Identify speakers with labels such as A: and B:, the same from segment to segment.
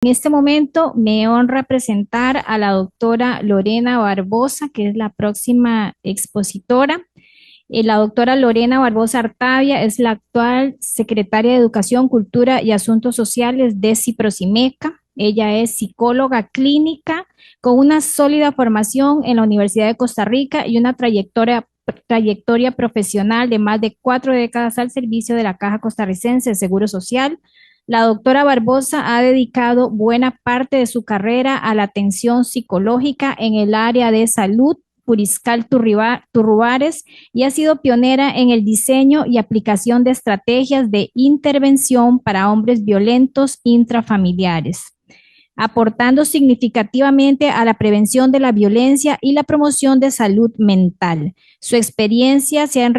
A: En este momento me honra presentar a la doctora Lorena Barbosa, que es la próxima expositora. La doctora Lorena Barbosa Artavia es la actual secretaria de Educación, Cultura y Asuntos Sociales de Ciprosimeca. Ella es psicóloga clínica con una sólida formación en la Universidad de Costa Rica y una trayectoria profesional de más de 4 décadas al servicio de la Caja Costarricense de Seguro Social. La doctora Barbosa ha dedicado buena parte de su carrera a la atención psicológica en el área de salud Puriscal Turrubares y ha sido pionera en el diseño y aplicación de estrategias de intervención para hombres violentos intrafamiliares, aportando significativamente a la prevención de la violencia y la promoción de salud mental. Su experiencia se ha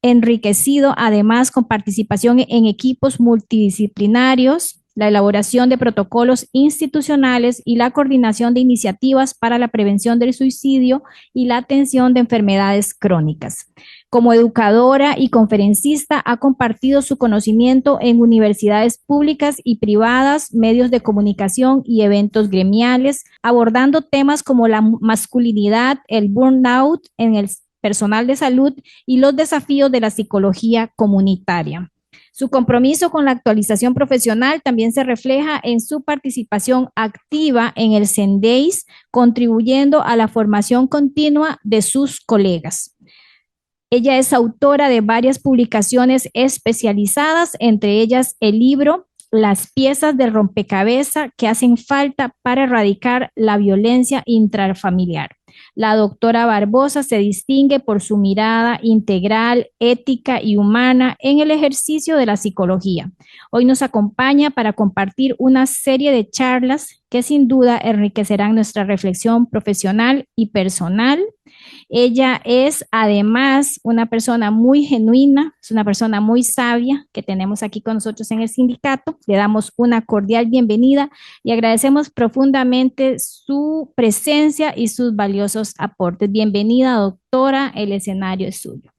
A: enriquecido además con participación en equipos multidisciplinarios, la elaboración de protocolos institucionales y la coordinación de iniciativas para la prevención del suicidio y la atención de enfermedades crónicas. Como educadora y conferencista, ha compartido su conocimiento en universidades públicas y privadas, medios de comunicación y eventos gremiales, abordando temas como la masculinidad, el burnout en el personal de salud y los desafíos de la psicología comunitaria. Su compromiso con la actualización profesional también se refleja en su participación activa en el CENDEIS, contribuyendo a la formación continua de sus colegas. Ella es autora de varias publicaciones especializadas, entre ellas el libro Las piezas del rompecabezas que hacen falta para erradicar la violencia intrafamiliar. La doctora Barbosa se distingue por su mirada integral, ética y humana en el ejercicio de la psicología. Hoy nos acompaña para compartir una serie de charlas que sin duda enriquecerán nuestra reflexión profesional y personal. Ella es además una persona muy genuina, es una persona muy sabia que tenemos aquí con nosotros en el sindicato. Le damos una cordial bienvenida y agradecemos profundamente su presencia y sus valiosos aportes. Bienvenida, doctora, el escenario es suyo.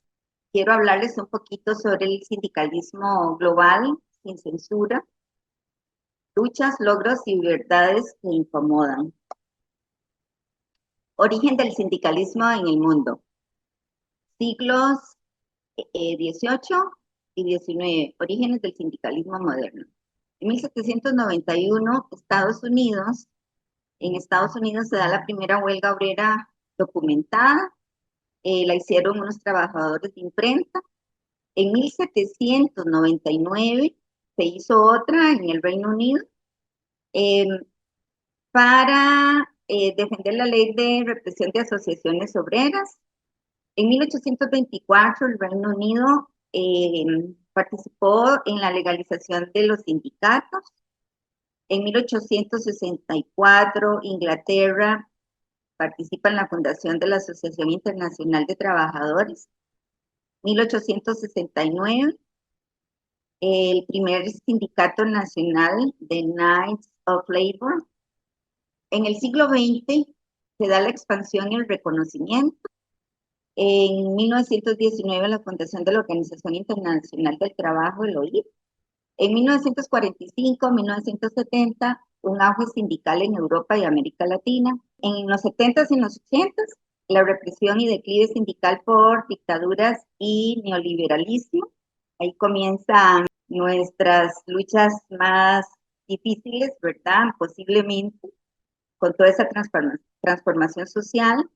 B: Quiero hablarles un poquito sobre el sindicalismo global, sin censura, luchas, logros y verdades que incomodan. Origen del sindicalismo en el mundo. Siglos XVIII y XIX. Orígenes del sindicalismo moderno. En 1791, en Estados Unidos se da la primera huelga obrera documentada. La hicieron unos trabajadores de imprenta. En 1799 se hizo otra en el Reino Unido eh, para defender la ley de represión de asociaciones obreras. En 1824 el Reino Unido participó en la legalización de los sindicatos. En 1864 Inglaterra participa en la fundación de la Asociación Internacional de Trabajadores. 1869 el primer sindicato nacional de Knights of Labor. En el siglo XX se da la expansión y el reconocimiento. En 1919 la fundación de la Organización Internacional del Trabajo, el OIT. En 1945-1970 un auge sindical en Europa y América Latina. En los 70s y en los 80s la represión y declive sindical por dictaduras y neoliberalismo. Ahí comienzan nuestras luchas más difíciles, ¿verdad? Posiblemente, con toda esa transformación social.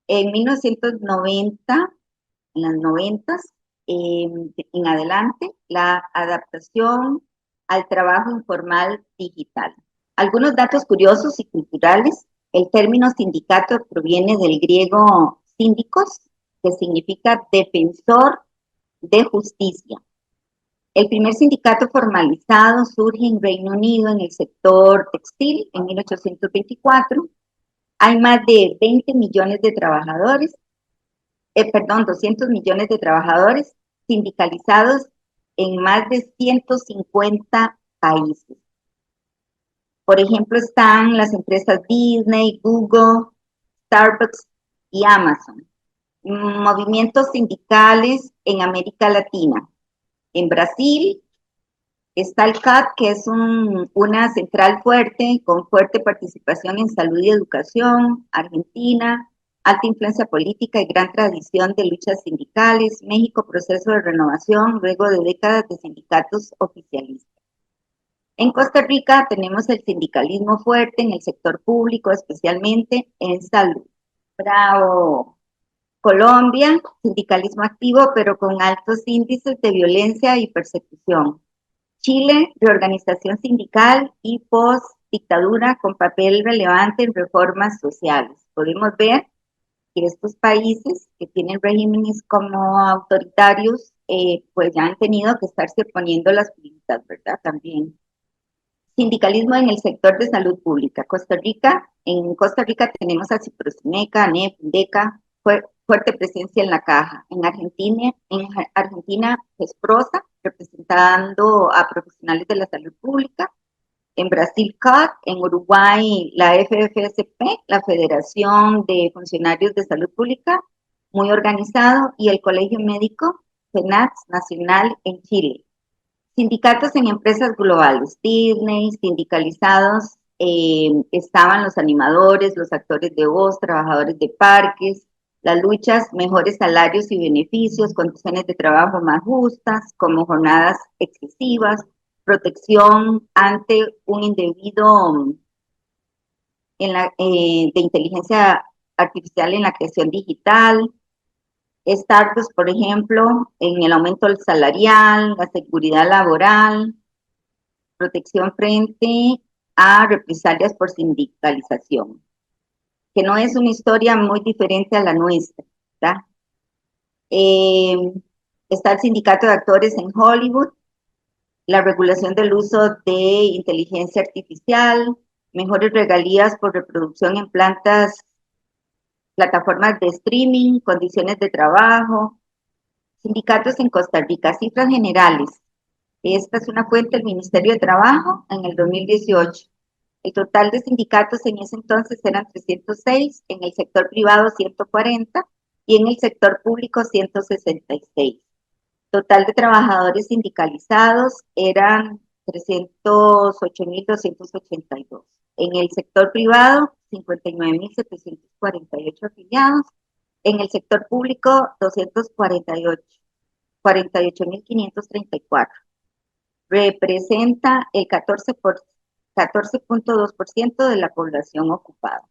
B: En 1990, en las 90s, en adelante, la adaptación al trabajo informal digital. Algunos datos curiosos y culturales. El término sindicato proviene del griego síndicos, que significa defensor de justicia. El primer sindicato formalizado surge en Reino Unido en el sector textil en 1824. Hay más de 20 millones de trabajadores, 200 millones de trabajadores sindicalizados en más de 150 países. Por ejemplo, están las empresas Disney, Google, Starbucks y Amazon. Movimientos sindicales en América Latina. En Brasil, Está el CAT, que es una central fuerte, con fuerte participación en salud y educación. Argentina, alta influencia política y gran tradición de luchas sindicales. México, proceso de renovación luego de décadas de sindicatos oficialistas. En Costa Rica tenemos el sindicalismo fuerte en el sector público, especialmente en salud. Bravo. Colombia, sindicalismo activo, pero con altos índices de violencia y persecución. Chile, reorganización sindical y post-dictadura con papel relevante en reformas sociales. Podemos ver que estos países que tienen regímenes como autoritarios, pues ya han tenido que estarse poniendo las pilas, ¿verdad? También. Sindicalismo en el sector de salud pública. En Costa Rica tenemos a Ciprosimeca, ANEP, INDECA, fuerte presencia en la caja. En Argentina, GESPROSA, representando a profesionales de la salud pública. En Brasil, CAT, en Uruguay, la FFSP, la Federación de Funcionarios de Salud Pública, muy organizado, y el Colegio Médico, FENATS, nacional en Chile. Sindicatos en empresas globales, Disney, sindicalizados, estaban los animadores, los actores de voz, trabajadores de parques, las luchas, mejores salarios y beneficios, condiciones de trabajo más justas, como jornadas excesivas, protección ante un indebido de inteligencia artificial en la creación digital, startups, por ejemplo, en el aumento del salarial, la seguridad laboral, protección frente a represalias por sindicalización, que no es una historia muy diferente a la nuestra, ¿verdad? Está el sindicato de actores en Hollywood, la regulación del uso de inteligencia artificial, mejores regalías por reproducción en plataformas de streaming, condiciones de trabajo, sindicatos en Costa Rica, cifras generales. Esta es una fuente del Ministerio de Trabajo en el 2018. El total de sindicatos en ese entonces eran 306, en el sector privado 140 y en el sector público 166. Total de trabajadores sindicalizados eran 308.282. En el sector privado, 59.748 afiliados. En el sector público, 48.534. Representa el 14.2% de la población ocupada.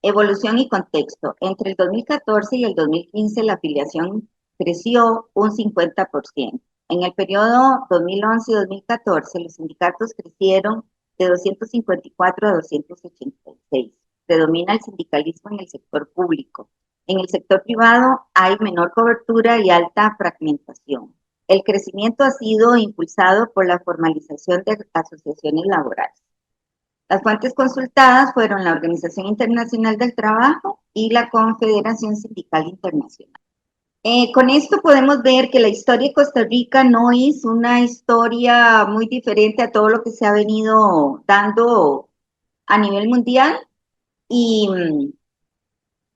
B: Evolución y contexto. Entre el 2014 y el 2015 la afiliación creció un 50%. En el periodo 2011-2014 los sindicatos crecieron de 254 a 286. Predomina el sindicalismo en el sector público. En el sector privado hay menor cobertura y alta fragmentación. El crecimiento ha sido impulsado por la formalización de asociaciones laborales. Las fuentes consultadas fueron la Organización Internacional del Trabajo y la Confederación Sindical Internacional. Con esto podemos ver que la historia de Costa Rica no es una historia muy diferente a todo lo que se ha venido dando a nivel mundial y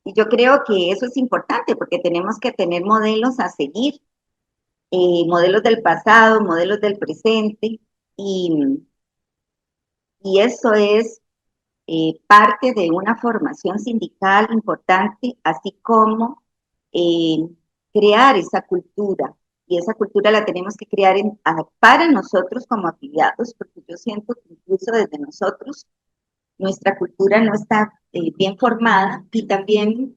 B: yo creo que eso es importante porque tenemos que tener modelos a seguir, modelos del pasado, modelos del presente y eso es parte de una formación sindical importante, así como eh, crear esa cultura. Y esa cultura la tenemos que crear para nosotros como afiliados, porque yo siento que incluso desde nosotros, nuestra cultura no está bien formada y también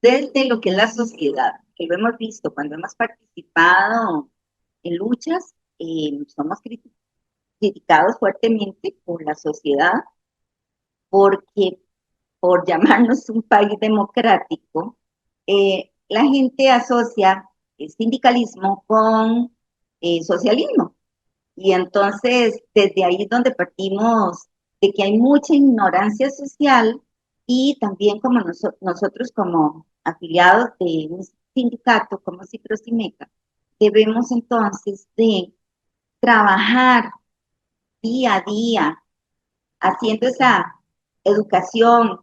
B: desde lo que es la sociedad, que lo hemos visto cuando hemos participado en luchas, somos criticados fuertemente por la sociedad porque por llamarnos un país democrático, la gente asocia el sindicalismo con socialismo. Y entonces, desde ahí es donde partimos de que hay mucha ignorancia social y también como nosotros como afiliados de un sindicato como Ciprosimeca, debemos entonces de trabajar día a día haciendo esa educación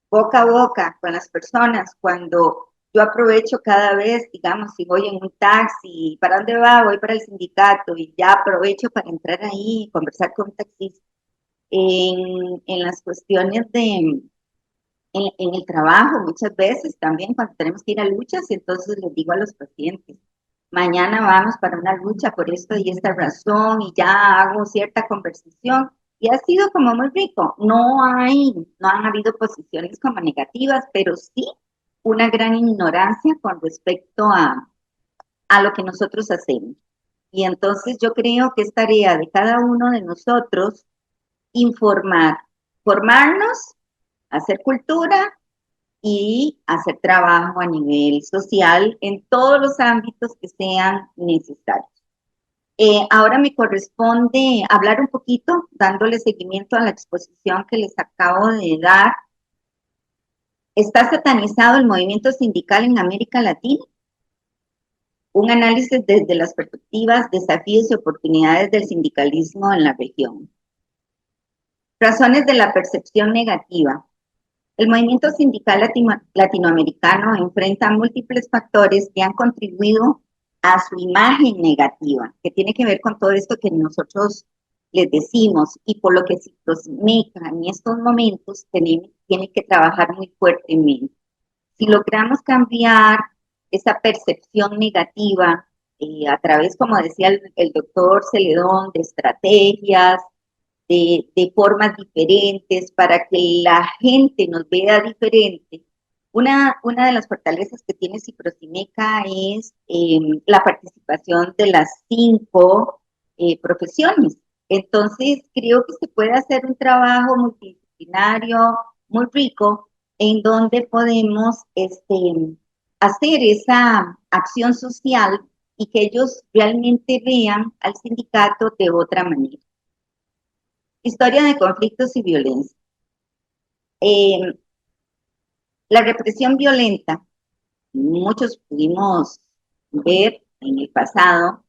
B: boca a boca con las personas cuando Yo aprovecho cada vez, digamos, si voy en un taxi, ¿para dónde va? Voy para el sindicato y ya aprovecho para entrar ahí y conversar con un taxista. En las cuestiones en el trabajo, muchas veces también cuando tenemos que ir a luchas, entonces les digo a los pacientes, mañana vamos para una lucha por esto y esta razón y ya hago cierta conversación y ha sido como muy rico. No han habido posiciones como negativas, pero sí una gran ignorancia con respecto a lo que nosotros hacemos. Y entonces yo creo que es tarea de cada uno de nosotros informar, formarnos, hacer cultura y hacer trabajo a nivel social en todos los ámbitos que sean necesarios. Ahora me corresponde hablar un poquito, dándole seguimiento a la exposición que les acabo de dar. ¿Está satanizado el movimiento sindical en América Latina? Un análisis desde las perspectivas, desafíos y oportunidades del sindicalismo en la región. Razones de la percepción negativa. El movimiento sindical latinoamericano enfrenta múltiples factores que han contribuido a su imagen negativa, que tiene que ver con todo esto que nosotros les decimos y por lo que Ciprosmeca en estos momentos tiene que trabajar muy fuertemente. Si logramos cambiar esa percepción negativa a través, como decía el doctor Celedón, de estrategias, de formas diferentes, para que la gente nos vea diferente. Una de las fortalezas que tiene Ciprosimeca es la participación de las 5 profesiones. Entonces, creo que se puede hacer un trabajo multidisciplinario muy rico en donde podemos hacer esa acción social y que ellos realmente vean al sindicato de otra manera. Historia de conflictos y violencia. La represión violenta, muchos pudimos ver en el pasado,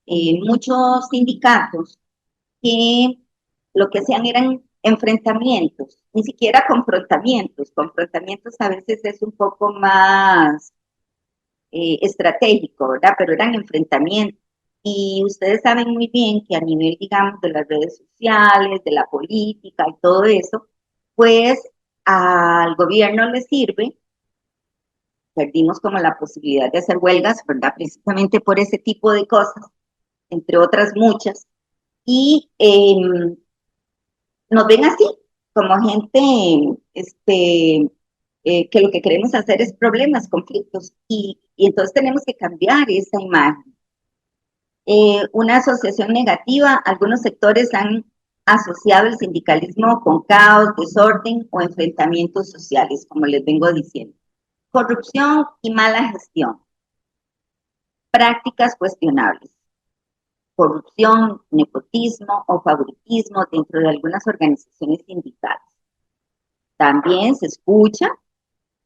B: muchos sindicatos que lo que hacían eran enfrentamientos, ni siquiera confrontamientos. Confrontamientos a veces es un poco más estratégico, ¿verdad? Pero eran enfrentamientos. Y ustedes saben muy bien que a nivel, digamos, de las redes sociales, de la política y todo eso, pues al gobierno le sirve, perdimos como la posibilidad de hacer huelgas, ¿verdad? Precisamente por ese tipo de cosas, entre otras muchas, y nos ven así, como gente que lo que queremos hacer es problemas, conflictos, y entonces tenemos que cambiar esa imagen. Una asociación negativa, algunos sectores han asociado el sindicalismo con caos, desorden o enfrentamientos sociales, como les vengo diciendo. Corrupción y mala gestión. Prácticas cuestionables. Corrupción, nepotismo o favoritismo dentro de algunas organizaciones sindicales. También se escucha,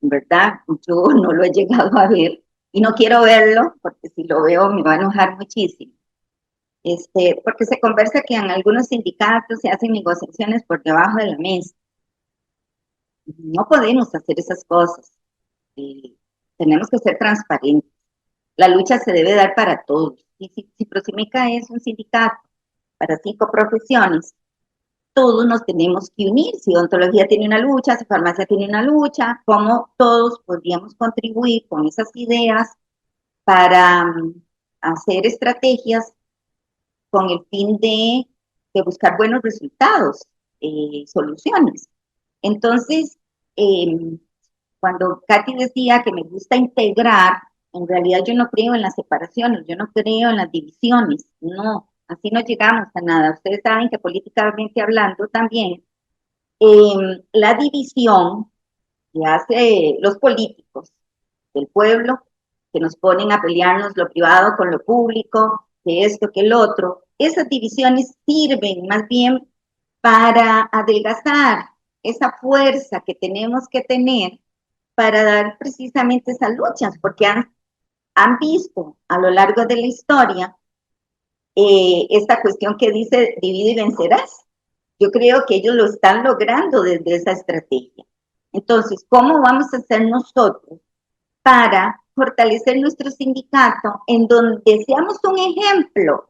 B: ¿verdad? Yo no lo he llegado a ver y no quiero verlo porque si lo veo me va a enojar muchísimo. Porque se conversa que en algunos sindicatos se hacen negociaciones por debajo de la mesa. No podemos hacer esas cosas. Tenemos que ser transparentes. La lucha se debe dar para todos. Y si Procimeca es un sindicato para 5 profesiones, todos nos tenemos que unir. Si odontología tiene una lucha, si farmacia tiene una lucha, cómo todos podríamos contribuir con esas ideas para hacer estrategias con el fin de buscar buenos resultados, soluciones. Entonces, cuando Katy decía que me gusta integrar, en realidad yo no creo en las separaciones, yo no creo en las divisiones, no, así no llegamos a nada. Ustedes saben que políticamente hablando también, la división que hace los políticos del pueblo, que nos ponen a pelearnos lo privado con lo público, que esto, que el otro, esas divisiones sirven más bien para adelgazar esa fuerza que tenemos que tener para dar precisamente esas luchas, porque han visto a lo largo de la historia esta cuestión que dice divide y vencerás. Yo creo que ellos lo están logrando desde esa estrategia. Entonces, ¿cómo vamos a hacer nosotros para fortalecer nuestro sindicato, en donde seamos un ejemplo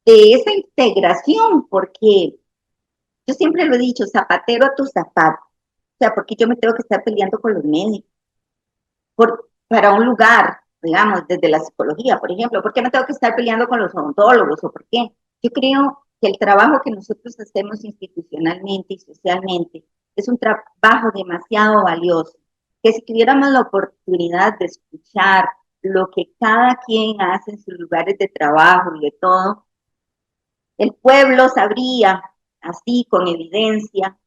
B: de esa integración, porque yo siempre lo he dicho, zapatero a tu zapato. O sea, porque yo me tengo que estar peleando con los médicos para un lugar, digamos, desde la psicología, por ejemplo. ¿Por qué me tengo que estar peleando con los odontólogos o por qué? Yo creo que el trabajo que nosotros hacemos institucionalmente y socialmente es un trabajo demasiado valioso, que si tuviéramos la oportunidad de escuchar lo que cada quien hace en sus lugares de trabajo y de todo, el pueblo sabría, así con evidencia,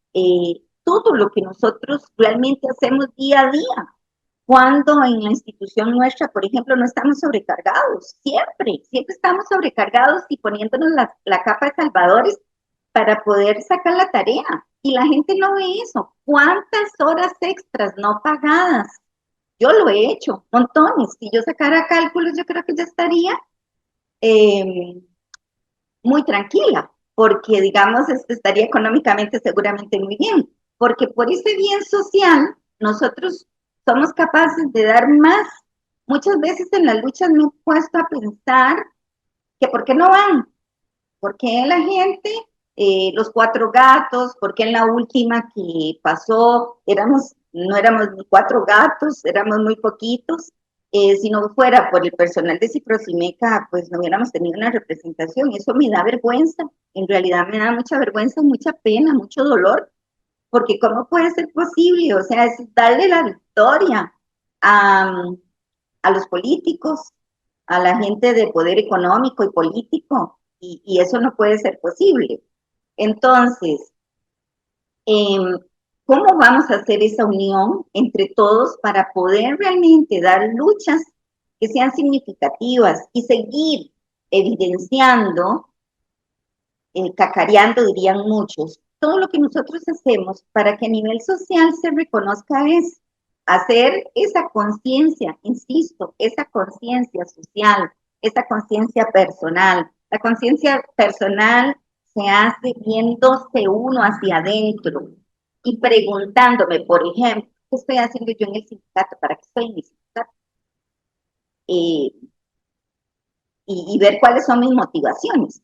B: todo lo que nosotros realmente hacemos día a día. Cuando en la institución nuestra, por ejemplo, no estamos sobrecargados, siempre estamos sobrecargados y poniéndonos la capa de salvadores para poder sacar la tarea. Y la gente no ve eso. ¿Cuántas horas extras no pagadas? Yo lo he hecho, montones. Si yo sacara cálculos, yo creo que ya estaría eh, muy tranquila, porque digamos, estaría económicamente seguramente muy bien, porque por ese bien social nosotros somos capaces de dar más. Muchas veces en las luchas me he puesto a pensar que por qué no van, por qué la gente, los cuatro gatos, por qué en la última que pasó no éramos ni cuatro gatos, éramos muy poquitos. Si no fuera por el personal de Ciprosimeca, pues no hubiéramos tenido una representación. Eso me da vergüenza, en realidad me da mucha vergüenza, mucha pena, mucho dolor, porque ¿cómo puede ser posible? O sea, es darle la victoria a, a los políticos, a la gente de poder económico y político, y eso no puede ser posible. Entonces, eh, ¿cómo vamos a hacer esa unión entre todos para poder realmente dar luchas que sean significativas y seguir evidenciando, cacareando, dirían muchos, todo lo que nosotros hacemos para que a nivel social se reconozca es hacer esa conciencia, insisto, esa conciencia social, esa conciencia personal. La conciencia personal se hace viéndose uno hacia adentro y preguntándome, por ejemplo, ¿qué estoy haciendo yo en el sindicato? ¿Para qué estoy en el sindicato? Eh, y ver cuáles son mis motivaciones.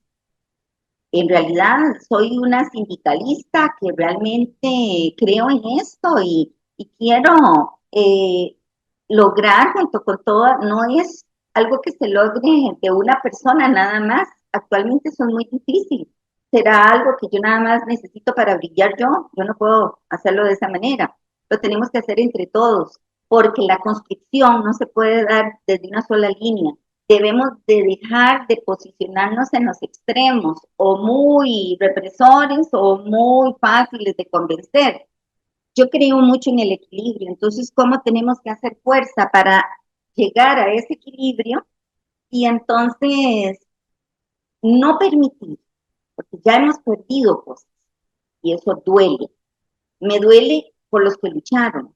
B: En realidad soy una sindicalista que realmente creo en esto y quiero lograr junto con todo, no es algo que se logre de una persona nada más, actualmente son muy difíciles, será algo que yo nada más necesito para brillar yo no puedo hacerlo de esa manera, lo tenemos que hacer entre todos, porque la construcción no se puede dar desde una sola línea, debemos de dejar de posicionarnos en los extremos, o muy represores o muy fáciles de convencer. Yo creo mucho en el equilibrio, entonces, ¿cómo tenemos que hacer fuerza para llegar a ese equilibrio? Y entonces, no permitir, porque ya hemos perdido cosas, y eso duele. Me duele por los que lucharon,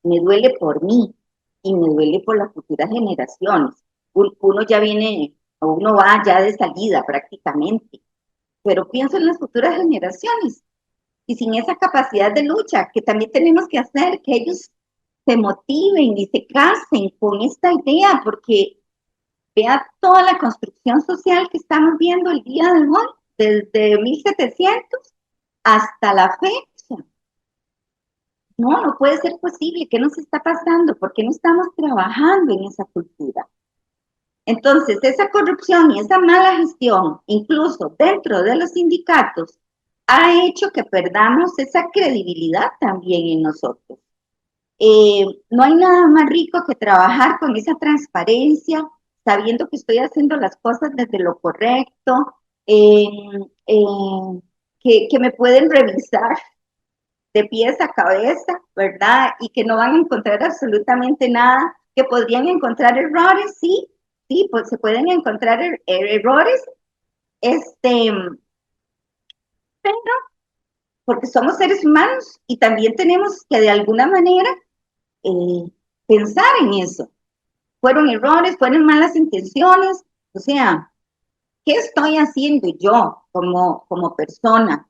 B: me duele por mí, y me duele por las futuras generaciones. Uno ya viene, o uno va ya de salida prácticamente, pero pienso en las futuras generaciones y sin esa capacidad de lucha que también tenemos que hacer, que ellos se motiven y se casen con esta idea, porque vea toda la construcción social que estamos viendo el día de hoy, desde 1700 hasta la fecha. No puede ser posible. ¿Qué nos está pasando? ¿Por qué no estamos trabajando en esa cultura? Entonces, esa corrupción y esa mala gestión, incluso dentro de los sindicatos, ha hecho que perdamos esa credibilidad también en nosotros. No hay nada más rico que trabajar con esa transparencia, sabiendo que estoy haciendo las cosas desde lo correcto, eh, eh, que me pueden revisar de pies a cabeza, ¿verdad? Y que no van a encontrar absolutamente nada, que podrían encontrar errores, sí, sí, pues se pueden encontrar errores, este, pero porque somos seres humanos y también tenemos que de alguna manera eh, pensar en eso. Fueron errores, fueron malas intenciones, o sea, ¿qué estoy haciendo yo como persona,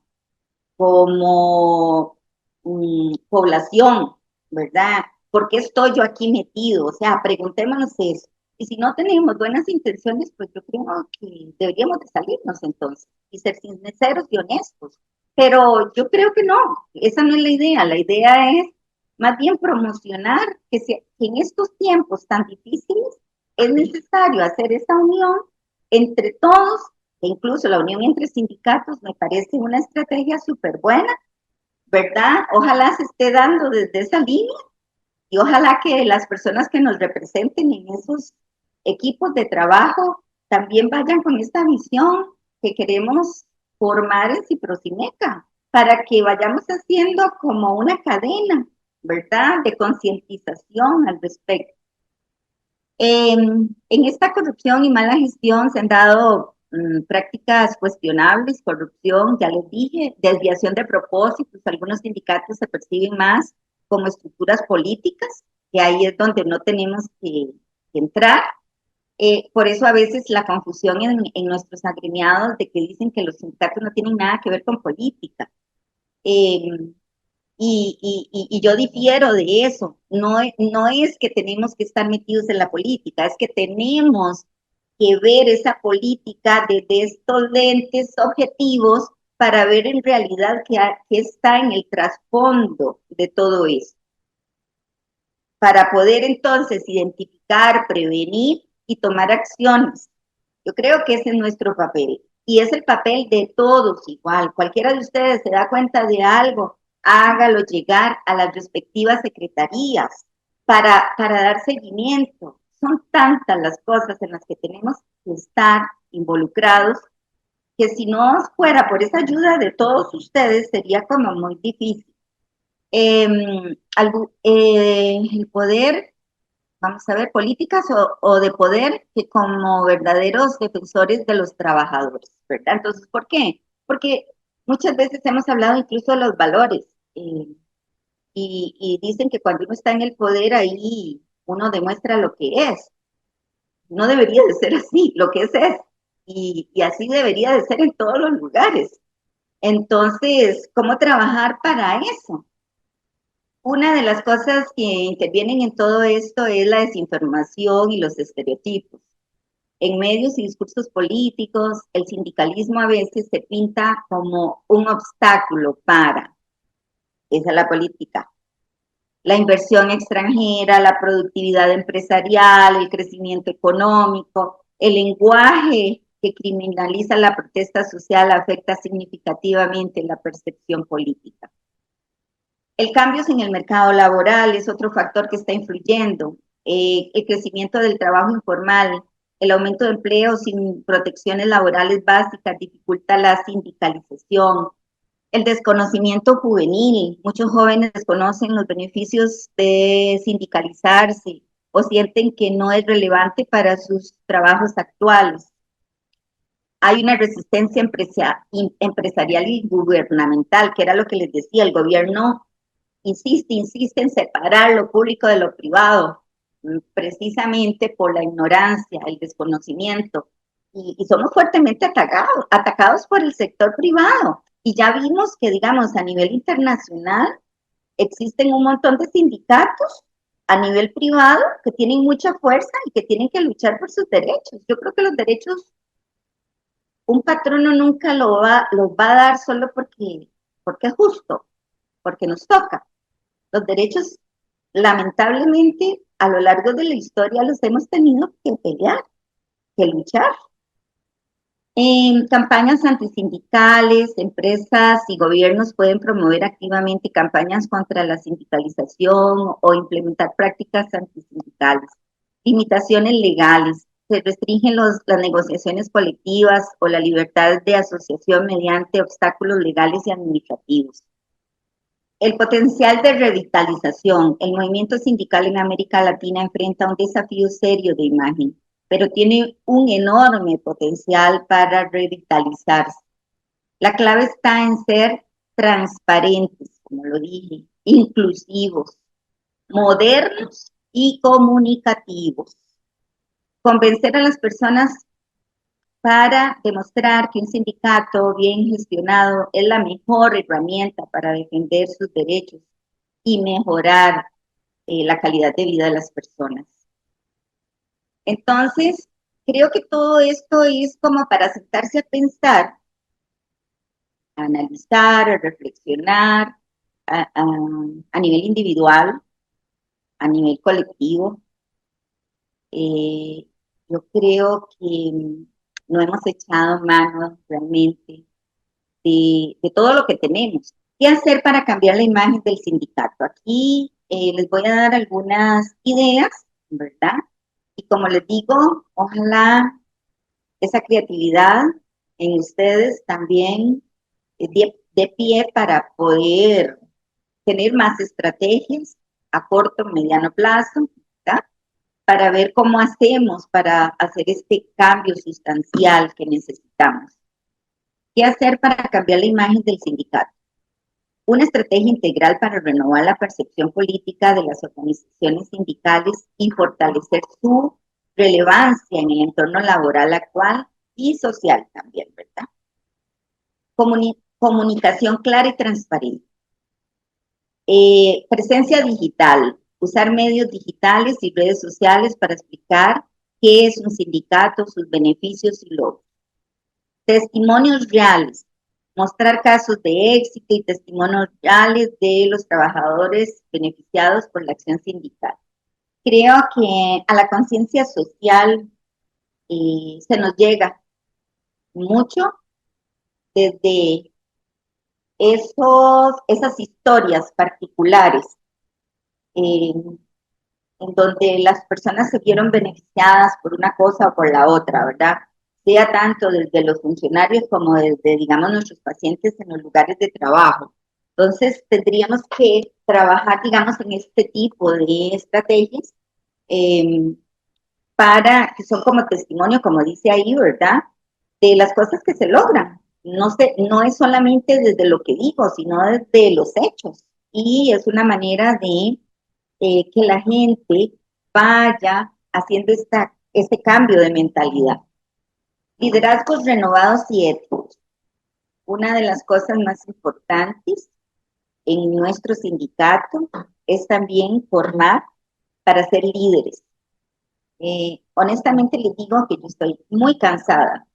B: como población, ¿verdad? ¿por qué estoy yo aquí metido? O sea, preguntémonos eso. Y si no tenemos buenas intenciones, pues yo creo que deberíamos de salirnos entonces y ser sinceros y honestos. Pero yo creo que no, esa no es la idea es más bien promocionar que en estos tiempos tan difíciles es necesario hacer esa unión entre todos, e incluso la unión entre sindicatos me parece una estrategia súper buena, ¿verdad? Ojalá se esté dando desde esa línea y ojalá que las personas que nos representen en esos equipos de trabajo también vayan con esta visión que queremos formar en Ciprocimeca, para que vayamos haciendo como una cadena, ¿verdad?, de concientización al respecto. En esta corrupción y mala gestión se han dado prácticas cuestionables, corrupción, ya les dije, desviación de propósitos, algunos sindicatos se perciben más como estructuras políticas, que ahí es donde no tenemos que entrar. Por eso a veces la confusión en nuestros agremiados de que dicen que los sindicatos no tienen nada que ver con política. Eh, y yo difiero de eso. No es que tenemos que estar metidos en la política, es que tenemos que ver esa política desde estos lentes objetivos para ver en realidad qué está en el trasfondo de todo eso. Para poder entonces identificar, prevenir y tomar acciones. Yo creo que ese es nuestro papel. Y es el papel de todos igual. Cualquiera de ustedes se da cuenta de algo, hágalo llegar a las respectivas secretarías para dar seguimiento. Son tantas las cosas en las que tenemos que estar involucrados que si no fuera por esa ayuda de todos ustedes sería como muy difícil. El poder, vamos a ver, políticas o de poder que como verdaderos defensores de los trabajadores, ¿verdad? Entonces, ¿por qué? Porque muchas veces hemos hablado incluso de los valores y dicen que cuando uno está en el poder ahí uno demuestra lo que es. No debería de ser así, lo que es. Y así debería de ser en todos los lugares. Entonces, ¿cómo trabajar para eso? Una de las cosas que intervienen en todo esto es la desinformación y los estereotipos. En medios y discursos políticos, el sindicalismo a veces se pinta como un obstáculo para, esa es la política, la inversión extranjera, la productividad empresarial, el crecimiento económico, el lenguaje que criminaliza la protesta social afecta significativamente la percepción política. El cambio en el mercado laboral es otro factor que está influyendo. El crecimiento del trabajo informal, el aumento de empleo sin protecciones laborales básicas dificulta la sindicalización. El desconocimiento juvenil. Muchos jóvenes desconocen los beneficios de sindicalizarse o sienten que no es relevante para sus trabajos actuales. Hay una resistencia empresarial y gubernamental, que era lo que les decía, el gobierno insiste en separar lo público de lo privado, precisamente por la ignorancia, el desconocimiento, y somos fuertemente atacados por el sector privado. Y ya vimos que, digamos, a nivel internacional existen un montón de sindicatos a nivel privado que tienen mucha fuerza y que tienen que luchar por sus derechos. Yo creo que los derechos un patrono nunca los va a dar solo porque es justo, porque nos toca. Los derechos, lamentablemente, a lo largo de la historia los hemos tenido que pelear, que luchar. En campañas antisindicales, empresas y gobiernos pueden promover activamente campañas contra la sindicalización o implementar prácticas antisindicales. Limitaciones legales. Se restringen las negociaciones colectivas o la libertad de asociación mediante obstáculos legales y administrativos. El potencial de revitalización. El movimiento sindical en América Latina enfrenta un desafío serio de imagen, pero tiene un enorme potencial para revitalizarse. La clave está en ser transparentes, como lo dije, inclusivos, modernos y comunicativos. Convencer a las personas para demostrar que un sindicato bien gestionado es la mejor herramienta para defender sus derechos y mejorar la calidad de vida de las personas. Entonces, creo que todo esto es como para sentarse a pensar, a analizar, a reflexionar a nivel individual, a nivel colectivo. Eh, yo creo que no hemos echado mano realmente de todo lo que tenemos. ¿Qué hacer para cambiar la imagen del sindicato? Aquí les voy a dar algunas ideas, ¿verdad? Y como les digo, ojalá esa creatividad en ustedes también de pie para poder tener más estrategias a corto, mediano plazo, ¿verdad? Para ver cómo hacemos para hacer este cambio sustancial que necesitamos. ¿Qué hacer para cambiar la imagen del sindicato? Una estrategia integral para renovar la percepción política de las organizaciones sindicales y fortalecer su relevancia en el entorno laboral actual y social también, ¿verdad? Comunicación clara y transparente. Presencia digital, usar medios digitales y redes sociales para explicar qué es un sindicato, sus beneficios y logros. Testimonios reales, mostrar casos de éxito y testimonios reales de los trabajadores beneficiados por la acción sindical. Creo que a la conciencia social se nos llega mucho desde esas historias particulares eh, en donde las personas se vieron beneficiadas por una cosa o por la otra, ¿verdad? Sea tanto desde los funcionarios como desde, digamos, nuestros pacientes en los lugares de trabajo. Entonces, tendríamos que trabajar, digamos, en este tipo de estrategias eh, para, que son como testimonio, como dice ahí, ¿verdad? De las cosas que se logran. No es solamente desde lo que digo, sino desde los hechos. Y es una manera de que la gente vaya haciendo este cambio de mentalidad. Liderazgos renovados y éticos. Una de las cosas más importantes en nuestro sindicato es también formar para ser líderes. Honestamente les digo que yo estoy muy cansada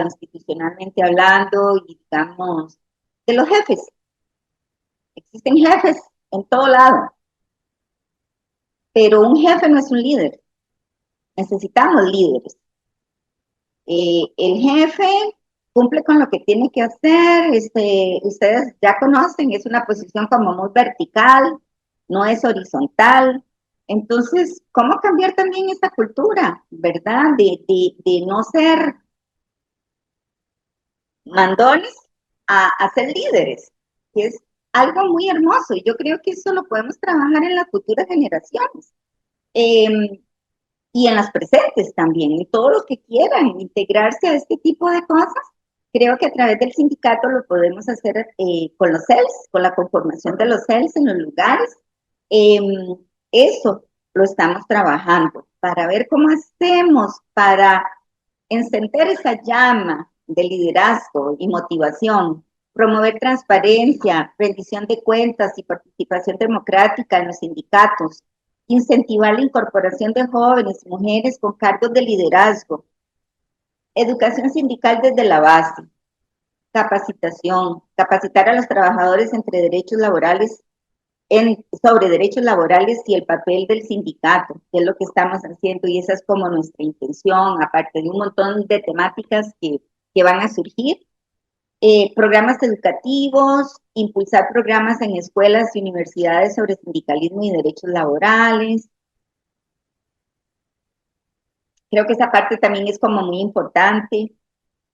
B: institucionalmente hablando y digamos de los jefes. Existen jefes en todo lado, pero un jefe no es un líder. Necesitamos líderes. El jefe cumple con lo que tiene que hacer, ustedes ya conocen, es una posición como muy vertical, no es horizontal. Entonces, ¿cómo cambiar también esta cultura, verdad? De no ser mandones a ser líderes, que es algo muy hermoso y yo creo que eso lo podemos trabajar en las futuras generaciones. Y en las presentes también, y todos los que quieran integrarse a este tipo de cosas, creo que a través del sindicato lo podemos hacer con los CELS, con la conformación de los CELS en los lugares. Eh, Eso lo estamos trabajando para ver cómo hacemos para encender esa llama de liderazgo y motivación, promover transparencia, rendición de cuentas y participación democrática en los sindicatos, incentivar la incorporación de jóvenes y mujeres con cargos de liderazgo, educación sindical desde la base, capacitación, capacitar a los trabajadores sobre derechos laborales y el papel del sindicato, que es lo que estamos haciendo y esa es como nuestra intención, aparte de un montón de temáticas que van a surgir. Programas educativos, impulsar programas en escuelas y universidades sobre sindicalismo y derechos laborales. Creo que esa parte también es como muy importante,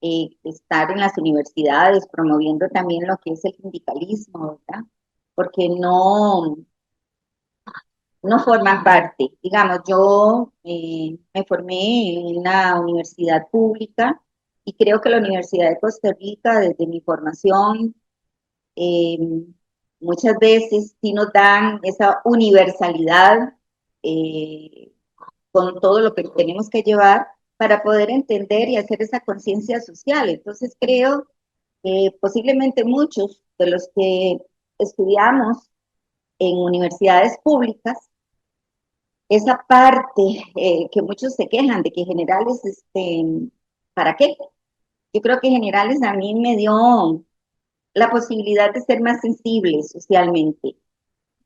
B: estar en las universidades promoviendo también lo que es el sindicalismo, ¿verdad? Porque no forman parte. Digamos, yo me formé en una universidad pública y creo que la Universidad de Costa Rica, desde mi formación, eh, muchas veces sí nos dan esa universalidad con todo lo que tenemos que llevar para poder entender y hacer esa conciencia social. Entonces creo que posiblemente muchos de los que estudiamos en universidades públicas, esa parte que muchos se quejan de que generales, ¿para qué? Yo creo que generales a mí me dio la posibilidad de ser más sensible socialmente,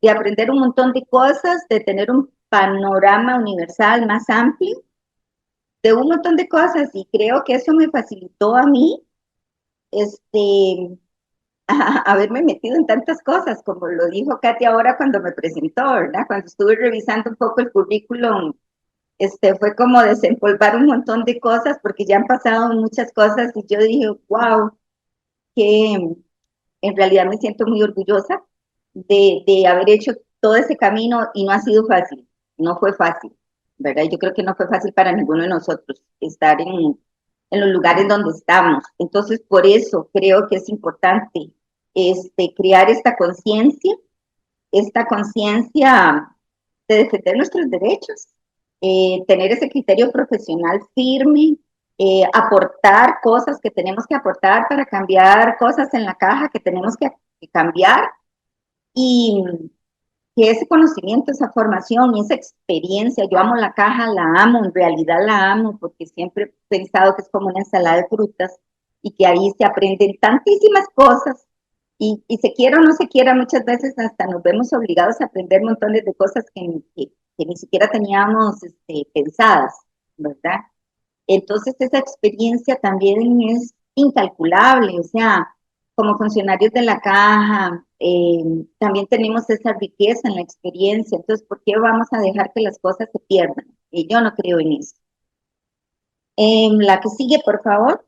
B: de aprender un montón de cosas, de tener un panorama universal más amplio, de un montón de cosas, y creo que eso me facilitó a mí, haberme metido en tantas cosas, como lo dijo Katy ahora cuando me presentó, ¿verdad? Cuando estuve revisando un poco el currículum, fue como desempolvar un montón de cosas, porque ya han pasado muchas cosas, y yo dije, wow, que en realidad me siento muy orgullosa de haber hecho todo ese camino, y no ha sido fácil, no fue fácil, ¿verdad? Yo creo que no fue fácil para ninguno de nosotros estar en los lugares donde estamos. Entonces, por eso creo que es importante crear esta conciencia de defender nuestros derechos, tener ese criterio profesional firme, aportar cosas que tenemos que aportar para cambiar cosas en la caja que tenemos que cambiar, y que ese conocimiento, esa formación y esa experiencia, yo amo la caja, la amo, en realidad la amo, porque siempre he pensado que es como una ensalada de frutas y que ahí se aprenden tantísimas cosas, y se quiera o no se quiera, muchas veces hasta nos vemos obligados a aprender montones de cosas que ni siquiera teníamos pensadas, ¿verdad? Entonces esa experiencia también es incalculable, o sea, como funcionarios de la caja, también tenemos esa riqueza en la experiencia, entonces, ¿por qué vamos a dejar que las cosas se pierdan? Y yo no creo en eso. La que sigue, por favor.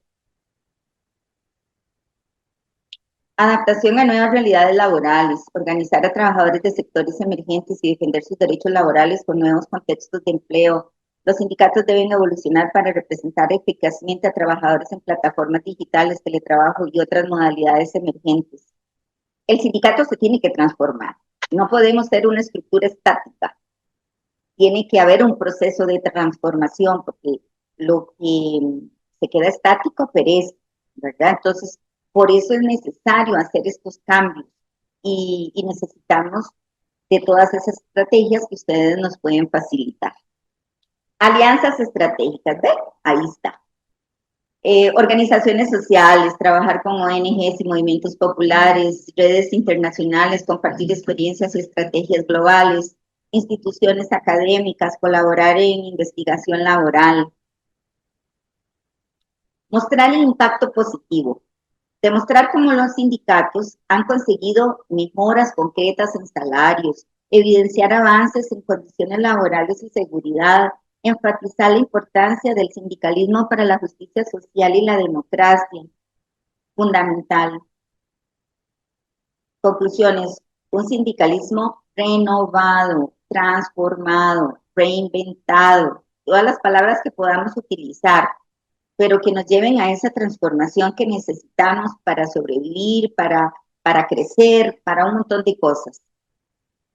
B: Adaptación a nuevas realidades laborales, organizar a trabajadores de sectores emergentes y defender sus derechos laborales con nuevos contextos de empleo. Los sindicatos deben evolucionar para representar eficazmente a trabajadores en plataformas digitales, teletrabajo y otras modalidades emergentes. El sindicato se tiene que transformar. No podemos ser una estructura estática. Tiene que haber un proceso de transformación, porque lo que se queda estático perece, ¿verdad? Entonces, por eso es necesario hacer estos cambios, y necesitamos de todas esas estrategias que ustedes nos pueden facilitar. Alianzas estratégicas, ¿ven? Ahí está. Organizaciones sociales, trabajar con ONGs y movimientos populares, redes internacionales, compartir experiencias y estrategias globales, instituciones académicas, colaborar en investigación laboral, mostrar el impacto positivo, demostrar cómo los sindicatos han conseguido mejoras concretas en salarios, evidenciar avances en condiciones laborales y seguridad, enfatizar la importancia del sindicalismo para la justicia social y la democracia, fundamental. Conclusiones: un sindicalismo renovado, transformado, reinventado, todas las palabras que podamos utilizar, pero que nos lleven a esa transformación que necesitamos para sobrevivir, para crecer, para un montón de cosas.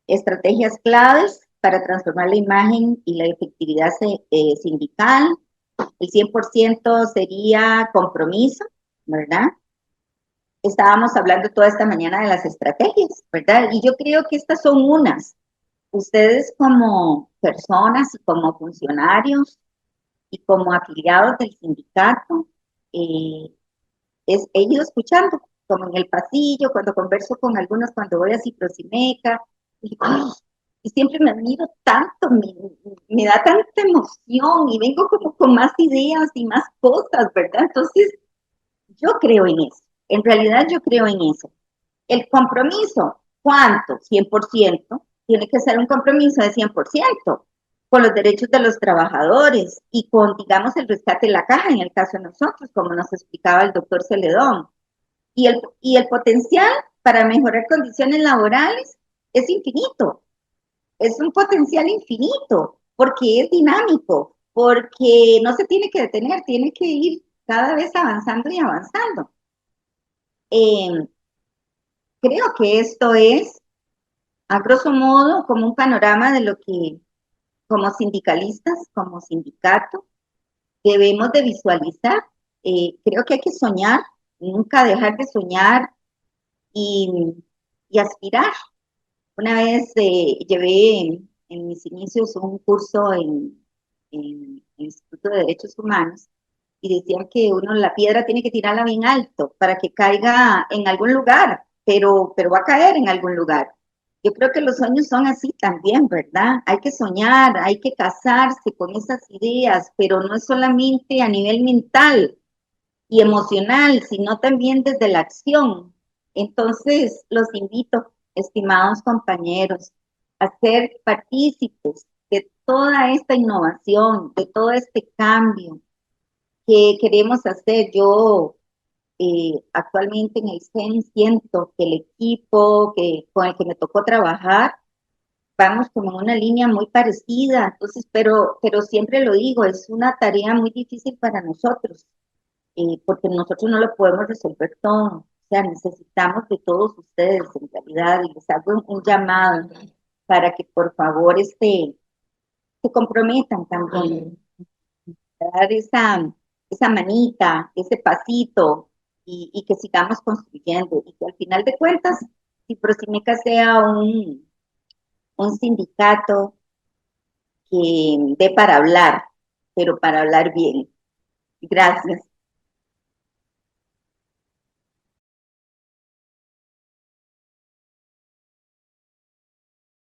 B: Estrategias claves para transformar la imagen y la efectividad sindical. El 100% sería compromiso, ¿verdad? Estábamos hablando toda esta mañana de las estrategias, ¿verdad? Y yo creo que estas son unas. Ustedes como personas y como funcionarios y como afiliados del sindicato, he ido escuchando, como en el pasillo, cuando converso con algunos, cuando voy a Ciprosimeca, y, ay, y siempre me admiro tanto, me da tanta emoción, y vengo como con más ideas y más cosas, ¿verdad? Entonces, yo creo en eso, en realidad yo creo en eso. El compromiso, ¿cuánto? 100%, tiene que ser un compromiso de 100% con los derechos de los trabajadores y con, digamos, el rescate de la caja, en el caso de nosotros, como nos explicaba el doctor Celedón. Y el potencial para mejorar condiciones laborales es infinito, es un potencial infinito, porque es dinámico, porque no se tiene que detener, tiene que ir cada vez avanzando y avanzando. Creo que esto es, a grosso modo, como un panorama de lo que, como sindicalistas, como sindicato, debemos de visualizar. Creo que hay que soñar, nunca dejar de soñar, y aspirar, Una vez llevé en mis inicios un curso en el Instituto de Derechos Humanos y decían que uno la piedra tiene que tirarla bien alto para que caiga en algún lugar, pero va a caer en algún lugar. Yo creo que los sueños son así también, ¿verdad? Hay que soñar, hay que casarse con esas ideas, pero no es solamente a nivel mental y emocional, sino también desde la acción. Entonces, los invito, estimados compañeros, a ser partícipes de toda esta innovación, de todo este cambio que queremos hacer. Yo actualmente en el CEN siento que el equipo con el que me tocó trabajar, vamos como en una línea muy parecida, entonces, pero siempre lo digo, es una tarea muy difícil para nosotros, porque nosotros no lo podemos resolver todo, o sea, necesitamos de todos ustedes en realidad, y les hago un llamado para que por favor se comprometan también, a dar esa manita, ese pasito, y que sigamos construyendo, y que al final de cuentas, si Procimeca sea un sindicato que dé para hablar, pero para hablar bien. Gracias.